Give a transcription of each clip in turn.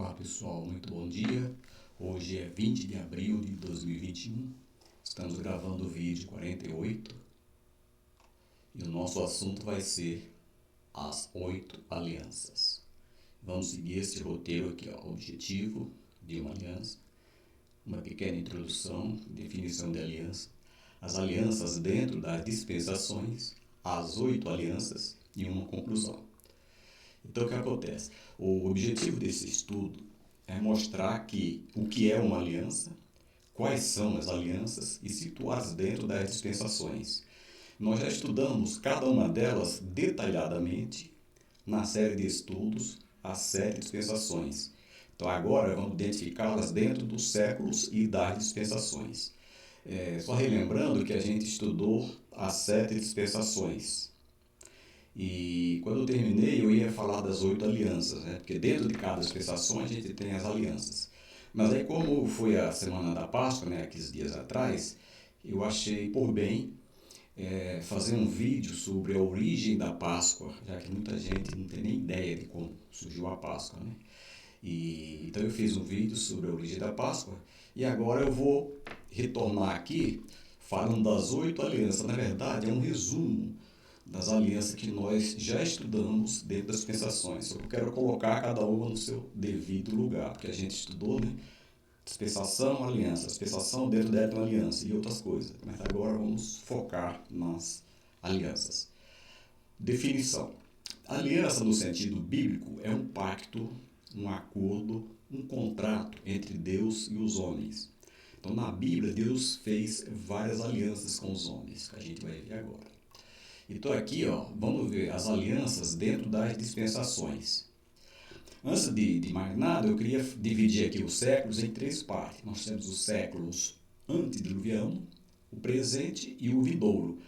Olá pessoal, muito bom dia. Hoje é 20 de abril de 2021. Estamos gravando o vídeo 48 e o nosso assunto vai ser as 8 alianças. Vamos seguir esse roteiro aqui, objetivo de uma aliança, uma pequena introdução, definição de aliança, as alianças dentro das dispensações, as 8 alianças e uma conclusão. Então, o que acontece? O objetivo desse estudo é mostrar o que é uma aliança, quais são as alianças e situá-las dentro das dispensações. Nós já estudamos cada uma delas detalhadamente na série de estudos, as 7 dispensações. Então, agora vamos identificá-las dentro dos séculos e das dispensações. Só relembrando que a gente estudou as 7 dispensações. E quando eu terminei, eu ia falar das 8 alianças, né? Porque dentro de cada dispensação a gente tem as alianças. Mas aí, como foi a semana da Páscoa, né, 15 dias atrás, eu achei por bem fazer um vídeo sobre a origem da Páscoa, já que muita gente não tem nem ideia de como surgiu a Páscoa, né? Então eu fiz um vídeo sobre a origem da Páscoa e agora eu vou retornar aqui falando das 8 alianças. Na verdade, é um resumo das alianças que nós já estudamos dentro das dispensações. Só que eu quero colocar cada uma no seu devido lugar, porque a gente estudou, né? Dispensação, aliança, dispensação dentro dela tem uma aliança e outras coisas. Mas agora vamos focar nas alianças. Definição. Aliança no sentido bíblico é um pacto, um acordo, um contrato entre Deus e os homens. Então, na Bíblia, Deus fez várias alianças com os homens, que a gente vai ver agora. Então aqui, vamos ver as alianças dentro das dispensações. Antes de mais nada, eu queria dividir aqui os séculos em 3 partes. Nós temos os séculos antediluviano, o presente e o vindouro.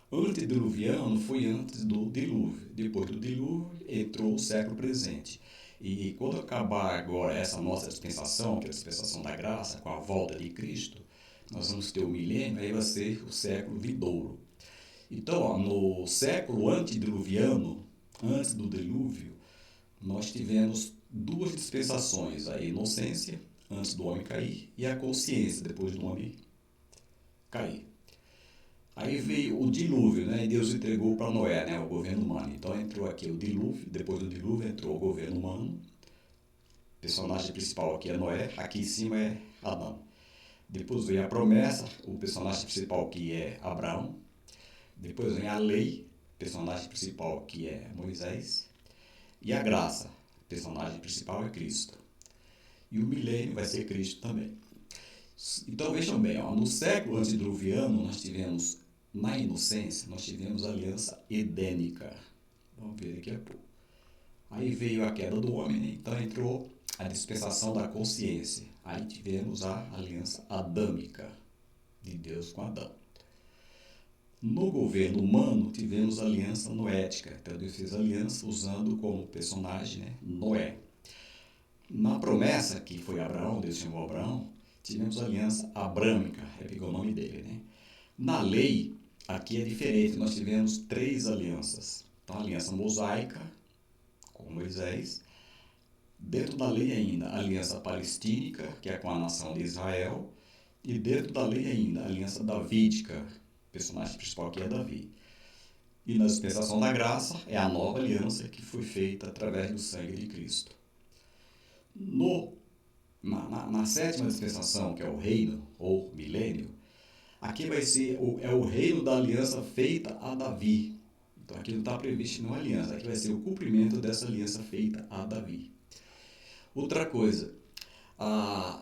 Antediluviano foi antes do dilúvio. Depois do dilúvio entrou o século presente. E quando acabar agora essa nossa dispensação, que é a dispensação da graça, com a volta de Cristo, nós vamos ter o milênio, aí vai ser o século vindouro. Então, no século antediluviano, antes do dilúvio, nós tivemos 2 dispensações, a inocência, antes do homem cair, e a consciência, depois do homem cair. Aí veio o dilúvio, né? E Deus entregou para Noé, né? O governo humano. Então entrou aqui o dilúvio, depois do dilúvio entrou o governo humano. O personagem principal aqui é Noé, aqui em cima é Adão. Depois veio a promessa, o personagem principal que é Abraão. Depois vem a lei, personagem principal que é Moisés. E a graça, personagem principal é Cristo. E o milênio vai ser Cristo também. Então vejam bem, no século antediluviano nós tivemos, na inocência, nós tivemos a aliança edênica. Vamos ver daqui a pouco. Aí veio a queda do homem, né? Então entrou a dispensação da consciência. Aí tivemos a aliança adâmica de Deus com Adão. No governo humano, tivemos a aliança noética. Então, Deus fez aliança usando como personagem, né, Noé. Na promessa, que foi Abraão, Deus chamou Abraão, tivemos a aliança abrâmica, repegou o nome dele, né? Na lei, aqui é diferente, nós tivemos 3 alianças. Então, a aliança mosaica, com Moisés. Dentro da lei ainda, a aliança palestínica, que é com a nação de Israel. E dentro da lei ainda, a aliança davídica, personagem principal que é Davi. E na dispensação da graça é a nova aliança que foi feita através do sangue de Cristo. Na 7ª dispensação, que é o reino ou milênio, aqui vai ser o reino da aliança feita a Davi. Então aqui não está previsto nenhuma aliança, aqui vai ser o cumprimento dessa aliança feita a Davi. Outra coisa, há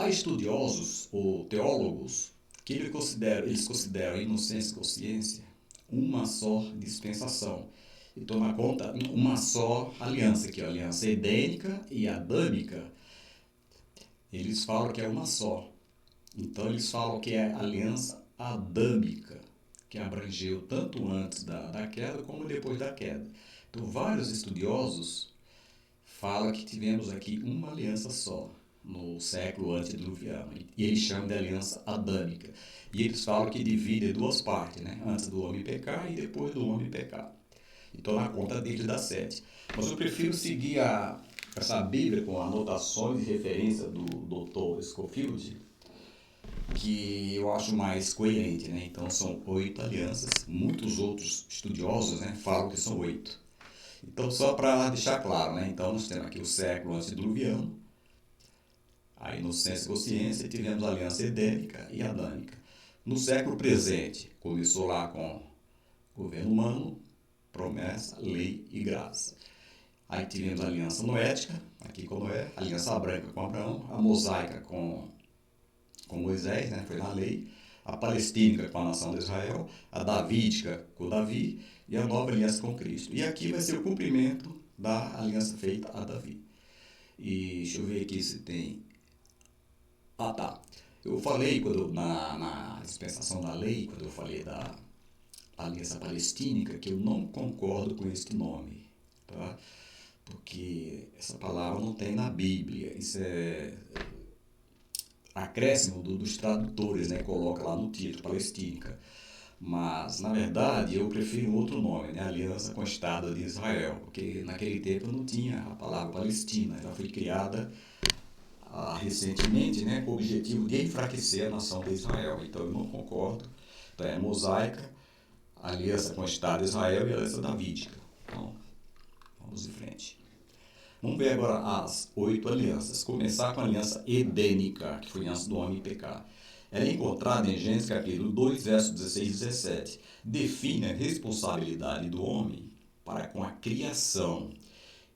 estudiosos ou teólogos que eles consideram a inocência e consciência uma só dispensação. Então, na conta, uma só aliança, que é a aliança edênica e adâmica, eles falam que é uma só. Então, eles falam que é a aliança adâmica, que abrangeu tanto antes da queda como depois da queda. Então, vários estudiosos falam que tivemos aqui uma aliança só no século antediluviano, e eles chamam de aliança adâmica. E eles falam que divide em 2 partes, né? Antes do homem pecar e depois do homem pecar. Então, na conta deles dá 7. Mas eu prefiro seguir a essa Bíblia com anotações e referência do Dr. Scofield, que eu acho mais coerente, né? Então são 8 alianças. Muitos outros estudiosos, né, falam que são 8. Então, só para deixar claro, né? Então nós temos aqui o século antediluviano, a inocência e consciência, e tivemos a aliança edênica e adâmica. No século presente, começou lá com governo humano, promessa, lei e graça. Aí tivemos a aliança noética, aqui com Noé, a aliança abrâmica com Abraão, a mosaica com Moisés, né, foi na lei, a palestínica com a nação de Israel, a davídica com Davi e a nova aliança com Cristo. E aqui vai ser o cumprimento da aliança feita a Davi. E deixa eu ver aqui se tem... Ah, tá. Eu falei na dispensação da lei, quando eu falei da aliança palestínica, que eu não concordo com este nome, tá? Porque essa palavra não tem na Bíblia. Isso é acréscimo dos tradutores, né? Coloca lá no título, palestínica. Mas, na verdade, eu prefiro outro nome, né? Aliança com o Estado de Israel, porque naquele tempo não tinha a palavra Palestina. Ela foi criada recentemente, né, com o objetivo de enfraquecer a nação de Israel. Então eu não concordo. Então é mosaica, aliança com o Estado de Israel e aliança davídica. Então, vamos em frente. Vamos ver agora as 8 alianças. Começar com a aliança edênica, que foi antes do homem pecar. Ela é encontrada em Gênesis capítulo 2, versos 16 e 17. Define a responsabilidade do homem para com a criação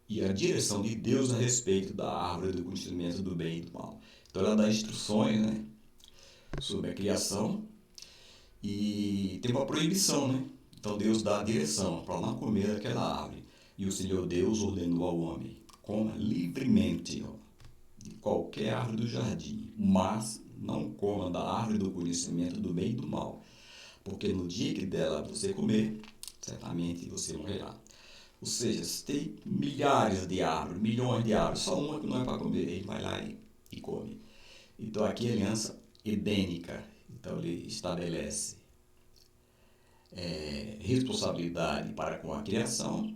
e a direção de Deus a respeito da árvore do conhecimento do bem e do mal. Então ela dá instruções, né, sobre a criação e tem uma proibição, né? Então Deus dá a direção para não comer aquela árvore. E o Senhor Deus ordenou ao homem: coma livremente de qualquer árvore do jardim, mas não coma da árvore do conhecimento do bem e do mal, porque no dia que dela você comer, certamente você morrerá. Ou seja, se tem milhares de árvores, milhões de árvores, só uma que não é para comer, ele vai lá e come. Então aqui é a aliança edênica. Então ele estabelece responsabilidade para com a criação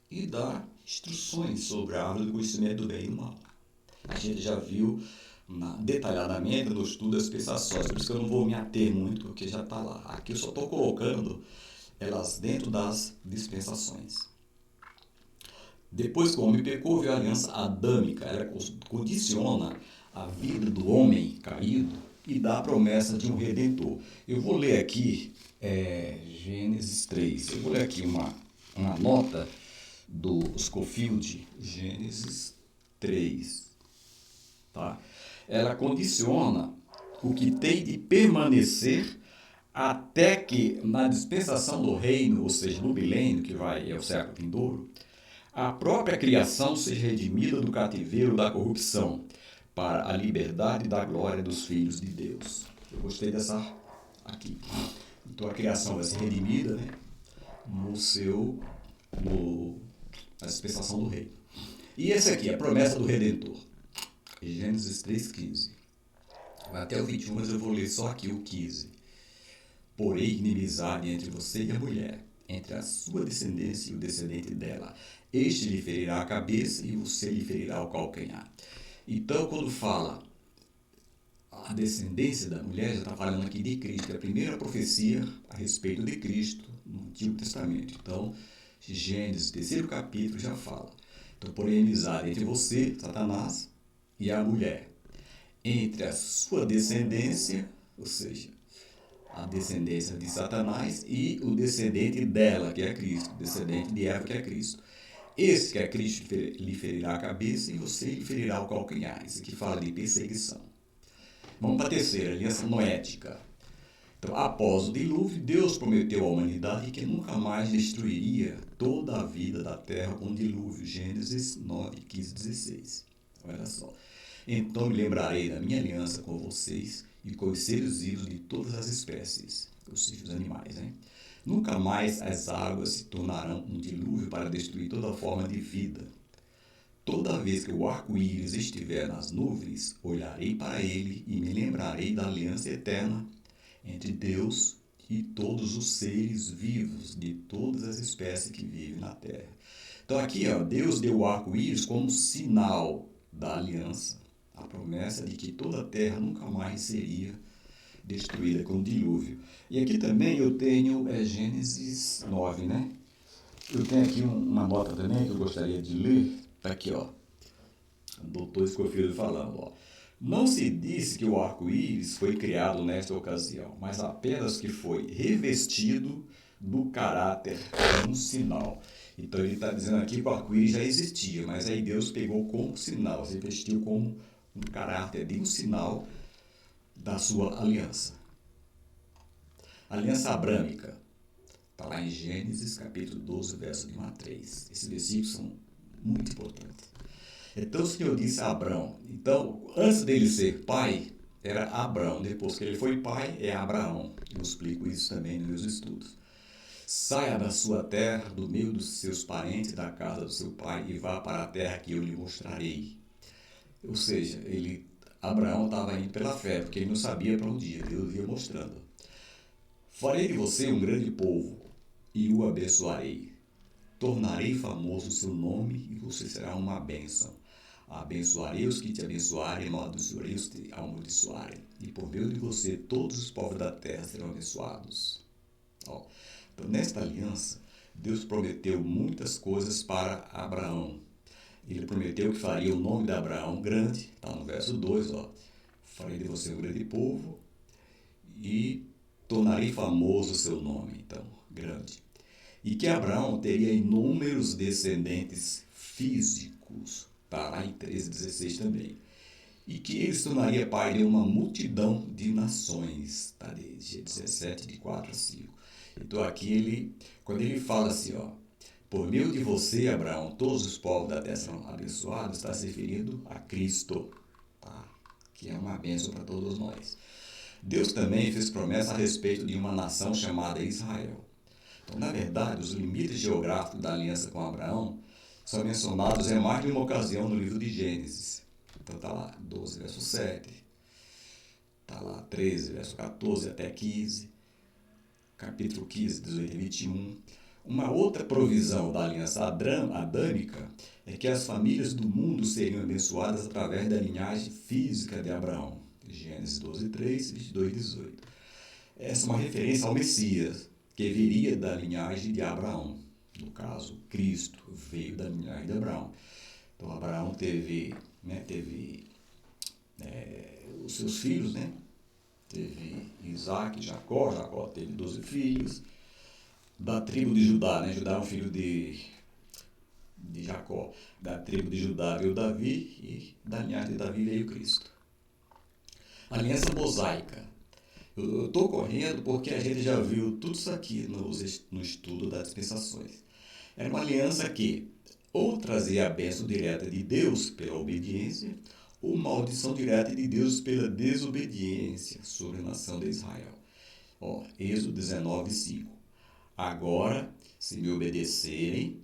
e dá instruções sobre a árvore do conhecimento do bem e do mal. A gente já viu detalhadamente no estudo das dispensações, por isso que eu não vou me ater muito, porque já está lá. Aqui eu só estou colocando elas dentro das dispensações. Depois que o homem pecou, veio a aliança adâmica. Ela condiciona a vida do homem caído e dá a promessa de um redentor. Eu vou ler aqui Gênesis 3. Eu vou ler aqui uma nota do Scofield, Gênesis 3. Tá? Ela condiciona o que tem de permanecer até que, na dispensação do reino, ou seja, no milênio, que é o século vindouro, a própria criação seja redimida do cativeiro da corrupção para a liberdade da glória dos filhos de Deus. Eu gostei dessa aqui. Então a criação vai ser redimida, né, na dispensação do rei. E esse aqui, a promessa do Redentor. Gênesis 3,15. Vai até o 21, mas eu vou ler só aqui o 15. Porém, inimizade entre você e a mulher, entre a sua descendência e o descendente dela. Este lhe ferirá a cabeça e você lhe ferirá o calcanhar. Então, quando fala a descendência da mulher, já está falando aqui de Cristo, que é a primeira profecia a respeito de Cristo no Antigo Testamento. Então, Gênesis, terceiro capítulo, já fala. Então, porém, inimizade entre você, Satanás, e a mulher, entre a sua descendência, ou seja, a descendência de Satanás, e o descendente dela, que é Cristo, o descendente de Eva, que é Cristo. Esse que é Cristo lhe ferirá a cabeça e você lhe ferirá o calcanhar. Isso aqui fala de perseguição. Vamos para a terceira, aliança noética. Então, após o dilúvio, Deus prometeu à humanidade que nunca mais destruiria toda a vida da terra com dilúvio. Gênesis 9, 15, 16. Olha só. Então me lembrarei da minha aliança com vocês e com os seres vivos de todas as espécies, os filhos animais, né? Nunca mais as águas se tornarão um dilúvio para destruir toda forma de vida. Toda vez que o arco-íris estiver nas nuvens, olharei para ele e me lembrarei da aliança eterna entre Deus e todos os seres vivos de todas as espécies que vivem na terra. Então aqui, ó, Deus deu o arco-íris como sinal da aliança, a promessa de que toda a terra nunca mais seria destruída com o dilúvio. E aqui também eu tenho Gênesis 9, né? Eu tenho aqui uma nota também que eu gostaria de ler. Tá aqui, ó. O doutor Scofield falando, ó. Não se disse que o arco-íris foi criado nesta ocasião, mas apenas que foi revestido do caráter de um sinal. Então ele está dizendo aqui que o arco-íris já existia, mas aí Deus pegou como sinal, se vestiu como um caráter de um sinal da sua aliança. Aliança abrâmica. Está lá em Gênesis capítulo 12, verso de 1 a 3. Esses versículos são muito importantes. Então o Senhor disse a Abrão. Então, antes dele ser pai, era Abrão. Depois que ele foi pai, é Abraão. Eu explico isso também nos meus estudos. Saia da sua terra, do meio dos seus parentes, da casa do seu pai, e vá para a terra que eu lhe mostrarei. Ou seja, Abraão estava indo pela fé, porque ele não sabia para onde ia. Deus ia mostrando. Farei de você um grande povo, e o abençoarei. Tornarei famoso o seu nome, e você será uma bênção. Abençoarei os que te abençoarem, amaldiçoarei os que te amaldiçoarem. E por meio de você, todos os povos da terra serão abençoados. Ó, então, nesta aliança, Deus prometeu muitas coisas para Abraão. Ele prometeu que faria o nome de Abraão grande, está no verso 2, ó. Farei de você um grande povo e tornarei famoso o seu nome, então, grande. E que Abraão teria inúmeros descendentes físicos, está lá em 13:16 também. E que ele se tornaria pai de uma multidão de nações, está de 17, de 4 a 5. Então aqui quando ele fala assim, ó, por meio de você, Abraão, todos os povos da terra serão abençoados, está se referindo a Cristo, tá? Que é uma bênção para todos nós. Deus também fez promessa a respeito de uma nação chamada Israel. Então, na verdade, os limites geográficos da aliança com Abraão são mencionados em mais de uma ocasião no livro de Gênesis. Então está lá 12, verso 7, está lá 13, verso 14 até 15, capítulo 15, 18 e 21. Uma outra provisão da aliança adâmica é que as famílias do mundo seriam abençoadas através da linhagem física de Abraão. Gênesis 12, 3, 22 e 18. Essa é uma referência ao Messias, que viria da linhagem de Abraão. No caso, Cristo veio da linhagem de Abraão. Então, Abraão teve os seus filhos, né? Teve Isaac, Jacó teve 12 filhos. Da tribo de Judá, né? Judá é um filho de Jacó. Da tribo de Judá veio Davi e da linhagem de Davi veio Cristo. Aliança mosaica. Eu estou correndo porque a gente já viu tudo isso aqui no estudo das dispensações. Era uma aliança que ou trazia a bênção direta de Deus pela obediência, ou maldição direta de Deus pela desobediência sobre a nação de Israel. Ó, Êxodo 19, 5. Agora, se me obedecerem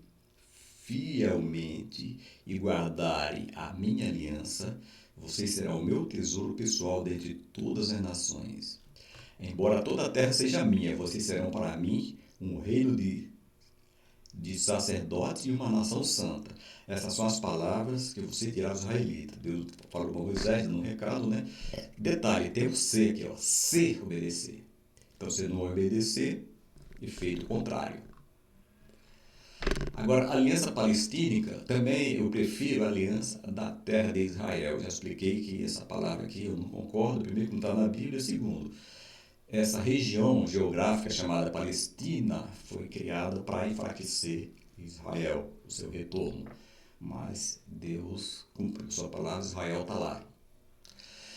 fielmente e guardarem a minha aliança, vocês serão o meu tesouro pessoal dentre todas as nações. Embora toda a terra seja minha, vocês serão para mim um reino de sacerdotes e uma nação santa. Essas são as palavras que você dirá aos israelitas. Deus falou para Moisés no recado, né? Detalhe, tem o ser aqui, ó. Se obedecer. Então, se não obedecer, efeito contrário. Agora, a aliança palestínica, também eu prefiro a aliança da terra de Israel. Já expliquei que essa palavra aqui eu não concordo. Primeiro, que não está na Bíblia. Segundo, essa região geográfica chamada Palestina foi criada para enfraquecer Israel, o seu retorno. Mas Deus cumpriu sua palavra, Israel está lá.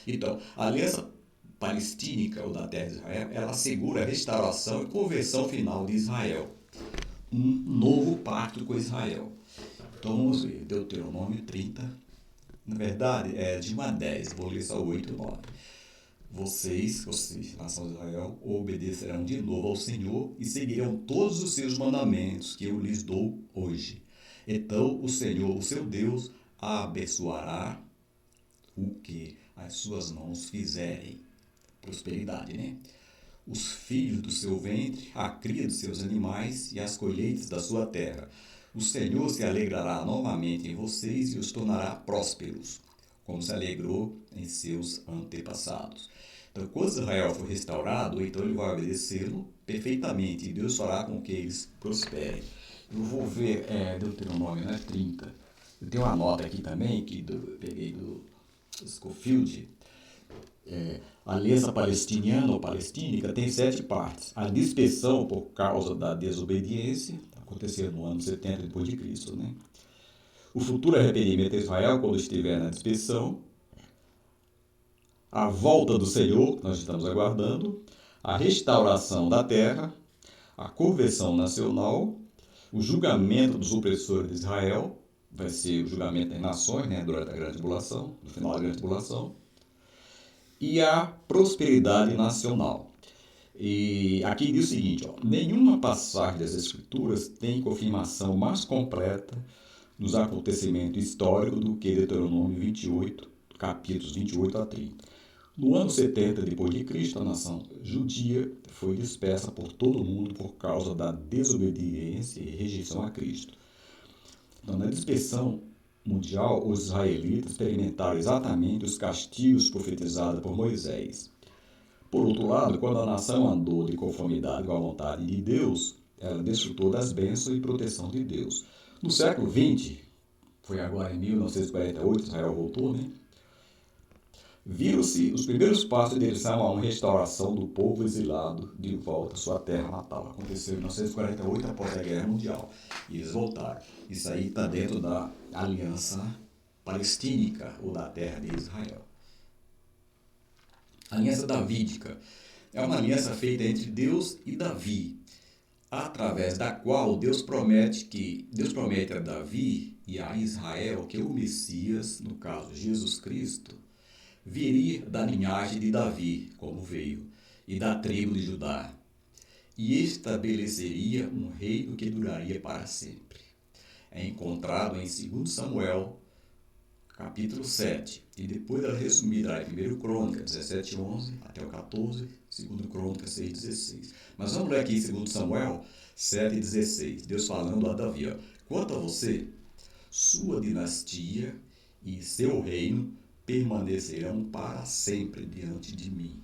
Então, a aliança palestínica, ou da terra de Israel, ela assegura a restauração e conversão final de Israel. Um novo pacto com Israel. Então vamos ver, Deuteronômio 30, na verdade é de 1 a 10, vou ler só 8 e 9. Vocês, nação de Israel, obedecerão de novo ao Senhor e seguirão todos os seus mandamentos que eu lhes dou hoje. Então o Senhor, o seu Deus, abençoará o que as suas mãos fizerem. Prosperidade, né? Os filhos do seu ventre, a cria dos seus animais e as colheitas da sua terra, O Senhor se alegrará novamente em vocês e os tornará prósperos, como se alegrou em seus antepassados. Então, quando Israel for restaurado, então ele vai obedecê-lo perfeitamente e Deus fará com que eles prosperem. Eu vou ver Deuteronômio, né, 30. Eu tenho uma nota aqui também, que peguei do Scofield. A aliança palestiniana ou palestínica tem 7 partes. A dispersão por causa da desobediência aconteceu no ano 70 depois de Cristo, né? O futuro arrependimento de Israel quando estiver na dispersão, a volta do Senhor, que nós estamos aguardando, a restauração da terra, a conversão nacional, o julgamento dos opressores de Israel, vai ser o julgamento das nações, né, durante a grande tribulação, no final da grande tribulação, e a prosperidade nacional. E aqui diz o seguinte, ó, nenhuma passagem das Escrituras tem confirmação mais completa nos acontecimentos históricos do que Deuteronômio 28, capítulos 28 a 30. No ano 70 depois de Cristo, a nação judia foi dispersa por todo o mundo por causa da desobediência e rejeição a Cristo. Então, na dispersão mundial, os israelitas experimentaram exatamente os castigos profetizados por Moisés. Por outro lado, quando a nação andou de conformidade com a vontade de Deus, ela desfrutou das bênçãos e proteção de Deus. No século XX, foi agora em 1948, Israel voltou, né? Viram-se os primeiros passos em direção a uma restauração do povo exilado de volta à sua terra natal. Aconteceu em 1948, após a Guerra Mundial. E eles voltaram. Isso aí está dentro da Aliança Palestínica, ou da Terra de Israel. A Aliança Davídica é uma aliança feita entre Deus e Davi, através da qual Deus promete a Davi e a Israel que o Messias, no caso Jesus Cristo, viria da linhagem de Davi, como veio, e da tribo de Judá, e estabeleceria um reino que duraria para sempre. É encontrado em 2 Samuel, capítulo 7, e depois ela é resumida em 1 Crônica 17:11 até o 14, 2 Crônica 6:16. Mas vamos ler aqui em 2 Samuel 7:16, Deus falando a Davi, ó, quanto a você, sua dinastia e seu reino permanecerão para sempre diante de mim.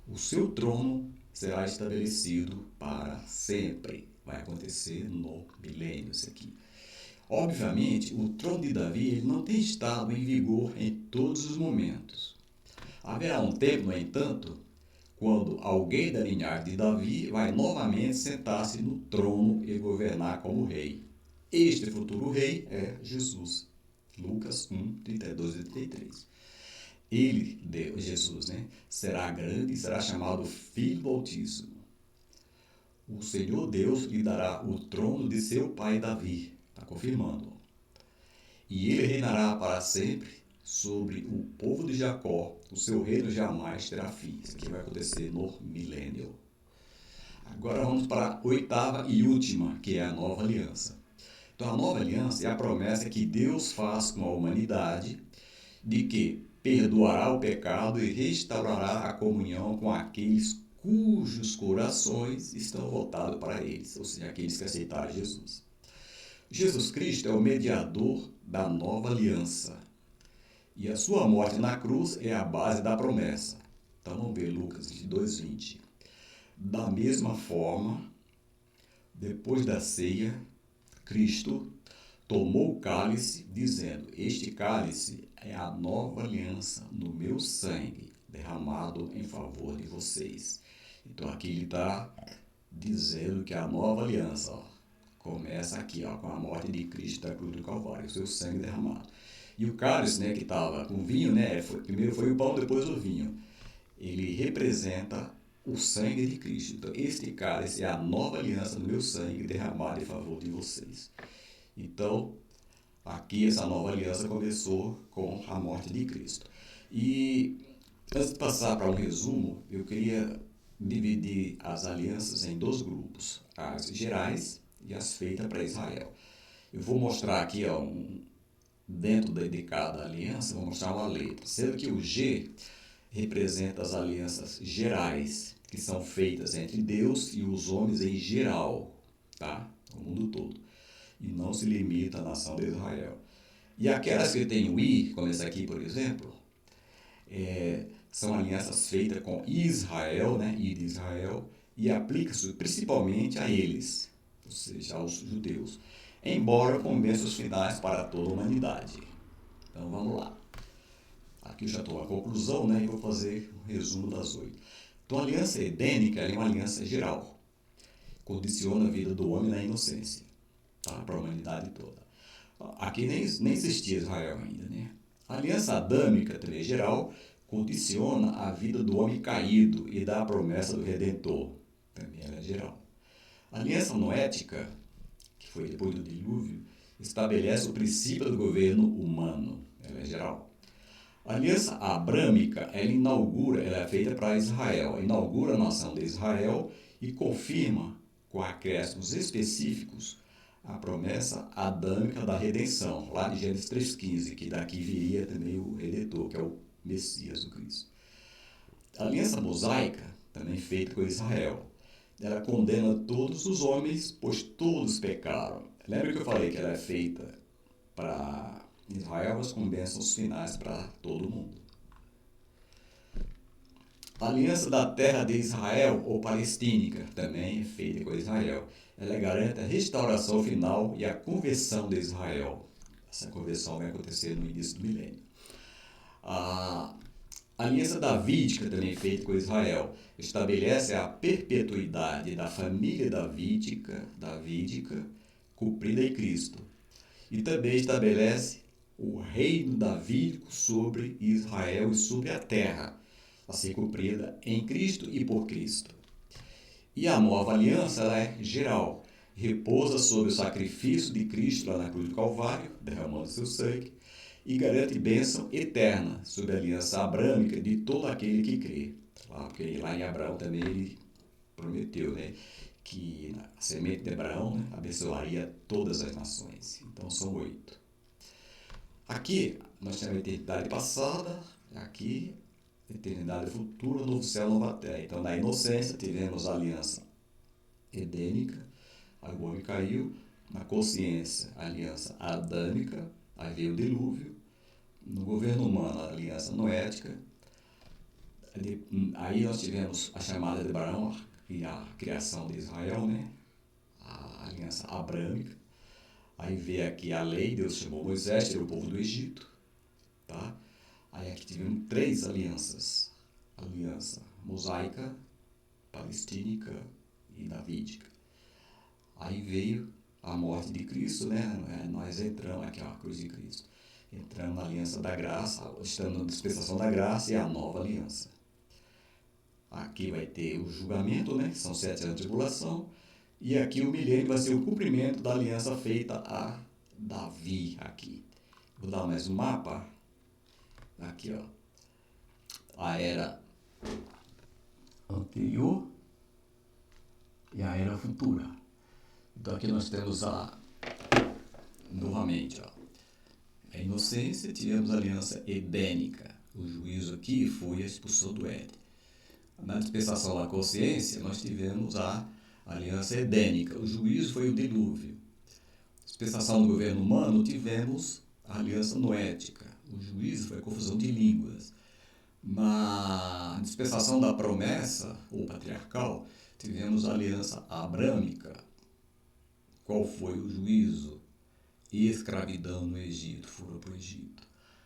O seu trono será estabelecido para sempre. Vai acontecer no milênio isso aqui. Obviamente, o trono de Davi ele não tem estado em vigor em todos os momentos. Haverá um tempo, no entanto, quando alguém da linhagem de Davi vai novamente sentar-se no trono e governar como rei. Este futuro rei é Jesus. Lucas 1, 32 e 33. Ele, Jesus, né, será grande e será chamado Filho do Altíssimo. O Senhor Deus lhe dará o trono de seu pai Davi. Está confirmando. E ele reinará para sempre sobre o povo de Jacó. O seu reino jamais terá fim. Isso aqui vai acontecer no milênio. Agora vamos para a 8ª e última, que é a nova aliança. Então, a nova aliança é a promessa que Deus faz com a humanidade de que perdoará o pecado e restaurará a comunhão com aqueles cujos corações estão voltados para eles, ou seja, aqueles que aceitaram Jesus. Jesus Cristo é o mediador da nova aliança e a sua morte na cruz é a base da promessa. Então vamos ver Lucas 22:20. Da mesma forma, depois da ceia, Cristo tomou o cálice, dizendo, este cálice é a nova aliança no meu sangue, derramado em favor de vocês. Então aqui ele está dizendo que a nova aliança começa aqui, com a morte de Cristo da cruz do Calvário, o seu sangue derramado. E o cálice, né, que estava com vinho, né, primeiro foi o pão, depois o vinho. Ele representa o sangue de Cristo. Então este cálice é a nova aliança no meu sangue, derramado em favor de vocês. Então, aqui essa nova aliança começou com a morte de Cristo. E antes de passar para um resumo, eu queria dividir as alianças em 2 grupos, as gerais e as feitas para Israel. Eu vou mostrar aqui, dentro de cada aliança, vou mostrar uma letra, sendo que o G representa as alianças gerais, que são feitas entre Deus e os homens em geral, tá? O mundo todo. e não se limita à nação de Israel. E aquelas que têm o I, como essa aqui, por exemplo, são alianças feitas com Israel, né, I de Israel, e aplica-se principalmente a eles, ou seja, aos judeus, embora com bênçãos finais para toda a humanidade. Então vamos lá. Aqui eu já estou na conclusão, né, e vou fazer um resumo das 8. Então a aliança edênica é uma aliança geral, condiciona a vida do homem na inocência, tá, para a humanidade toda. Aqui nem existia Israel ainda, né? A aliança adâmica, também geral, condiciona a vida do homem caído e dá a promessa do Redentor, também ela é geral. A aliança noética, que foi depois do dilúvio, estabelece o princípio do governo humano, ela é geral. A aliança abrâmica, ela é feita para Israel, inaugura a nação de Israel e confirma, com acréscimos específicos, a promessa adâmica da redenção, lá de Gênesis 3,15, que daqui viria também o Redentor, que é o Messias, o Cristo. A aliança mosaica, também feita com Israel, ela condena todos os homens, pois todos pecaram. Lembra que eu falei que ela é feita para Israel, mas com bênçãos finais para todo mundo. A aliança da terra de Israel, ou palestínica, também é feita com Israel. Ela garante a restauração final e a conversão de Israel. Essa conversão vai acontecer no início do milênio. A aliança davídica, também feita com Israel, estabelece a perpetuidade da família davídica cumprida em Cristo. E também estabelece o reino davídico sobre Israel e sobre a terra, a ser cumprida em Cristo e por Cristo. E a nova aliança, ela é geral, repousa sobre o sacrifício de Cristo lá na cruz do Calvário, derramando seu sangue, e garante bênção eterna sobre a aliança abrâmica de todo aquele que crê. Porque lá em Abraão também ele prometeu, né, que a semente de Abraão, né, abençoaria todas as nações. Então são 8. Aqui nós temos a eternidade passada, aqui eternidade futura, novo céu, nova terra. Então, na inocência, tivemos a aliança edênica, aí o homem caiu. Na consciência, a aliança adâmica, aí veio o dilúvio. No governo humano, a aliança noética. Aí nós tivemos a chamada de Abraão e a criação de Israel, né? A aliança abrâmica. Aí veio aqui a lei, Deus chamou Moisés, tirou o povo do Egito, tá? Aí aqui tivemos 3 alianças, aliança mosaica, palestínica e davídica. Aí veio a morte de Cristo, né? Nós entramos aqui, ó, a cruz de Cristo. Entramos na aliança da graça, estamos na dispensação da graça e a nova aliança. Aqui vai ter o julgamento, né? Que são 7 anos de tribulação. E aqui o milênio vai ser o cumprimento da aliança feita a Davi aqui. Vou dar mais um mapa. Aqui, ó, a era anterior e a era futura. Então aqui nós temos novamente, ó, a inocência, tivemos a aliança edênica. O juízo aqui foi a expulsão do Éden. Na dispensação da consciência, nós tivemos a aliança edênica. O juízo foi o dilúvio. Dispensação do governo humano, tivemos a aliança noética. O juízo foi a confusão de línguas. Na dispensação da promessa, ou patriarcal, tivemos a aliança abrâmica. Qual foi o juízo? Escravidão no Egito, foram para o Egito.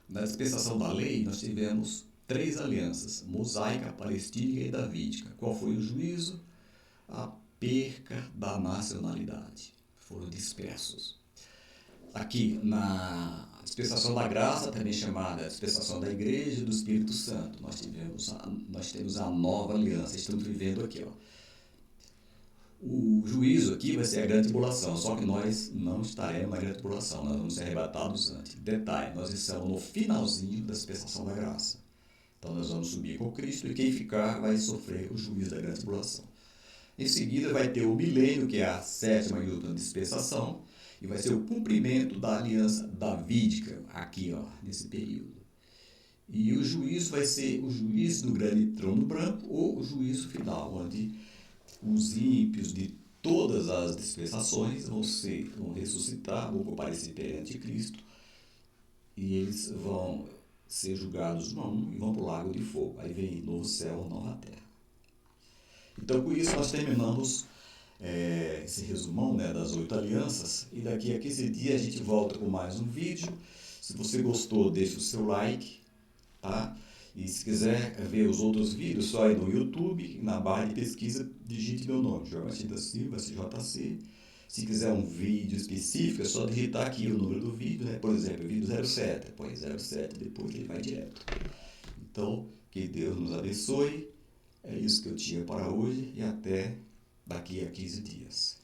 Na dispensação da lei, nós tivemos 3 alianças, mosaica, palestínica e davídica. Qual foi o juízo? A perca da nacionalidade. Foram dispersos. Aqui, na dispensação da graça, também chamada dispensação da igreja e do Espírito Santo, nós temos a nova aliança. Estamos vivendo aqui, ó. O juízo aqui vai ser a grande tribulação, só que nós não estaremos na grande tribulação, nós vamos ser arrebatados antes. Detalhe, nós estamos no finalzinho da dispensação da graça. Então nós vamos subir com Cristo e quem ficar vai sofrer o juízo da grande tribulação. Em seguida vai ter o milênio, que é a 7ª e última dispensação, e vai ser o cumprimento da aliança davídica, aqui, ó, nesse período. E o juízo vai ser o juízo do grande trono branco ou o juízo final, onde os ímpios de todas as dispensações vão ressuscitar, vão comparecer perante Cristo, e eles vão ser julgados um a um e vão para o lago de fogo. Aí vem novo céu, nova terra. Então, com isso, nós terminamos esse resumão, né, das 8 alianças, e daqui a 15 dias a gente volta com mais um vídeo. Se você gostou, deixe o seu like, tá? E se quiser ver os outros vídeos, só aí no YouTube, na barra de pesquisa, digite meu nome, João Batista Silva, SJC. Se quiser um vídeo específico, é só digitar aqui o número do vídeo, né? Por exemplo, vídeo 07, põe 07, depois ele vai direto. Então, que Deus nos abençoe. É isso que eu tinha para hoje e até daqui a 15 dias.